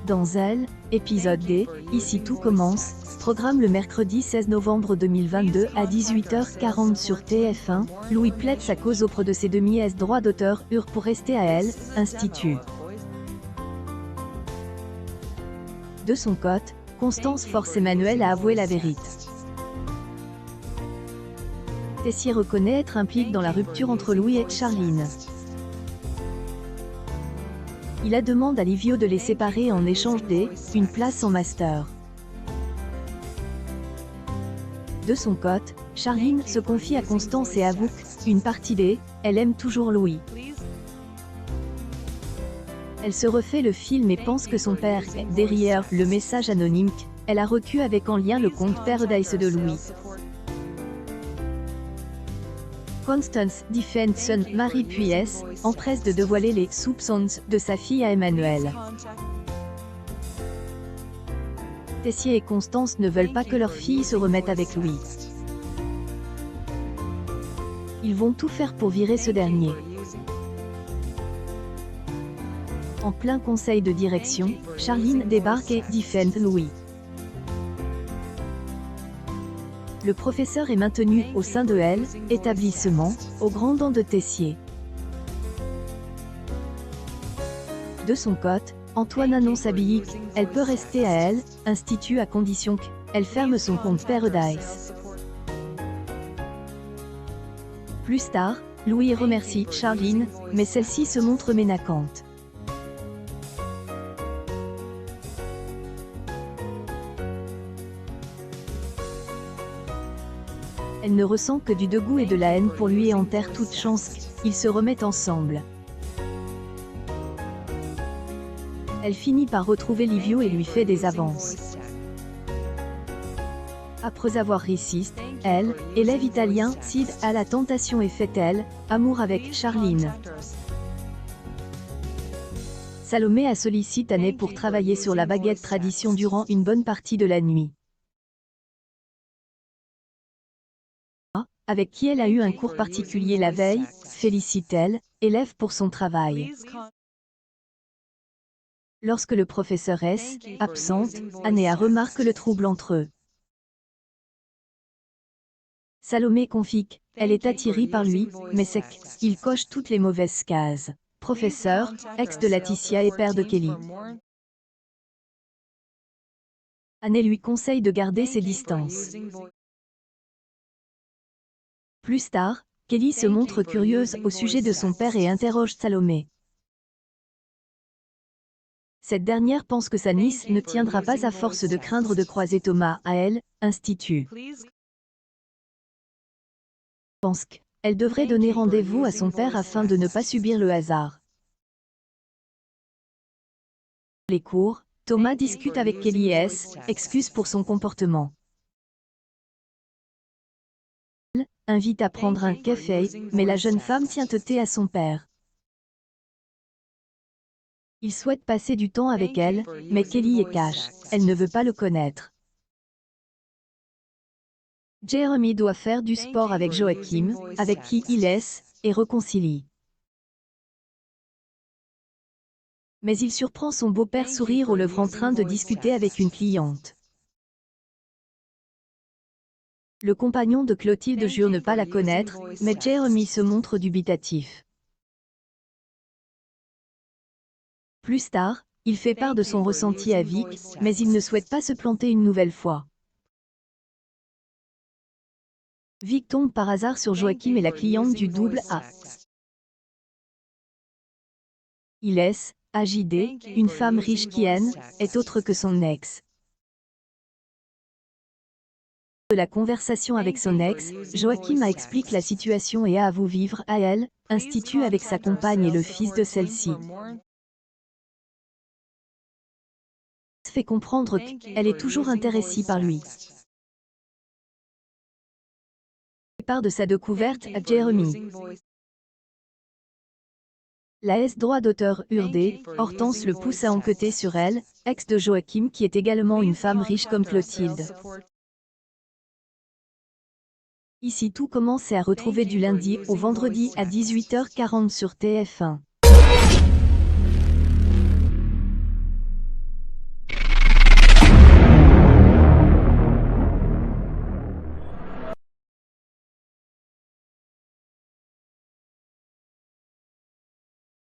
Dans Elle, épisode D, Ici tout commence, programme le mercredi 16 novembre 2022 à 18h40 sur TF1, Louis plaide sa cause auprès de ses demi-s droits d'auteur hurle pour rester à Elle, Institut. De son côté, Constance force Emmanuel à avouer la vérité. Tessier reconnaît être impliqué dans la rupture entre Louis et Charline. Il a demandé à Livio de les séparer en échange d'une place en master. De son côté, Charline se confie à Constance et avoue qu'une partie elle aime toujours Louis. Elle se refait le film et pense que son père est derrière le message anonyme qu'elle a reçu avec en lien le compte Paradise de Louis. Constance défend son mari puis empresse de dévoiler les soupçons de sa fille à Emmanuel. Tessier et Constance ne veulent pas que leur fille se remette avec Louis. Ils vont tout faire pour virer ce dernier. En plein conseil de direction, Charline débarque et défend Louis. Le professeur est maintenu au sein de Elle, établissement, au grand dam de Tessier. De son côté, Antoine annonce à Billy qu'elle peut rester à Elle, Institut à condition qu'elle ferme son compte Paradise. Plus tard, Louis remercie Charline, mais celle-ci se montre ménacante. Elle ne ressent que du dégoût et de la haine pour lui et enterre toute chance qu'ils se remettent ensemble. Elle finit par retrouver Livio et lui fait des avances. Après avoir réussi, elle, élève italien, cède à la tentation et fait amour avec Charline. Salomé a sollicité Anne pour travailler sur la baguette tradition durant une bonne partie de la nuit. Avec qui elle a eu un cours particulier la veille, félicite-t-elle, élève pour son travail. Lorsque le professeur est absente, Anne remarque le trouble entre eux. Salomé confie qu'elle est attirée par lui, mais c'est qu'il coche toutes les mauvaises cases. Professeur, ex de Laetitia et père de Kelly. Anne lui conseille de garder ses distances. Plus tard, Kelly se montre curieuse au sujet de son père et interroge Salomé. Cette dernière pense que sa nièce ne tiendra pas à force de craindre de croiser Thomas à Elle, Institut. Pense qu'elle devrait donner rendez-vous à son père afin de ne pas subir le hasard. Les cours, Thomas discute avec Kelly et excuse pour son comportement. Elle invite à prendre un café, mais la jeune femme tient tête à son père. Il souhaite passer du temps avec elle, mais Kelly est cache, elle ne veut pas le connaître. Jeremy doit faire du sport avec Joachim, avec qui il est, et réconcilie. Mais il surprend son beau-père sourire aux lèvres en train de discuter avec une cliente. Le compagnon de Clotilde jure ne pas la connaître, mais Jeremy se montre dubitatif. Plus tard, il fait part de son ressenti à Vic, mais il ne souhaite pas se planter une nouvelle fois. Vic tombe par hasard sur Joachim et la cliente du double A. Il est, AJD, une femme riche qui est autre que son ex. De la conversation avec son ex, Joachim explique la situation et a avoué vivre à Elle, Institut avec sa compagne et le fils de celle-ci. Fait comprendre qu'elle est toujours intéressée par lui. Part de sa découverte à Jeremy. La droit d'auteur Urdé, Hortense le pousse à enquêter sur Elle, ex de Joachim qui est également une femme riche comme Clotilde. Ici tout commence à retrouver du lundi au vendredi à 18h40 sur TF1.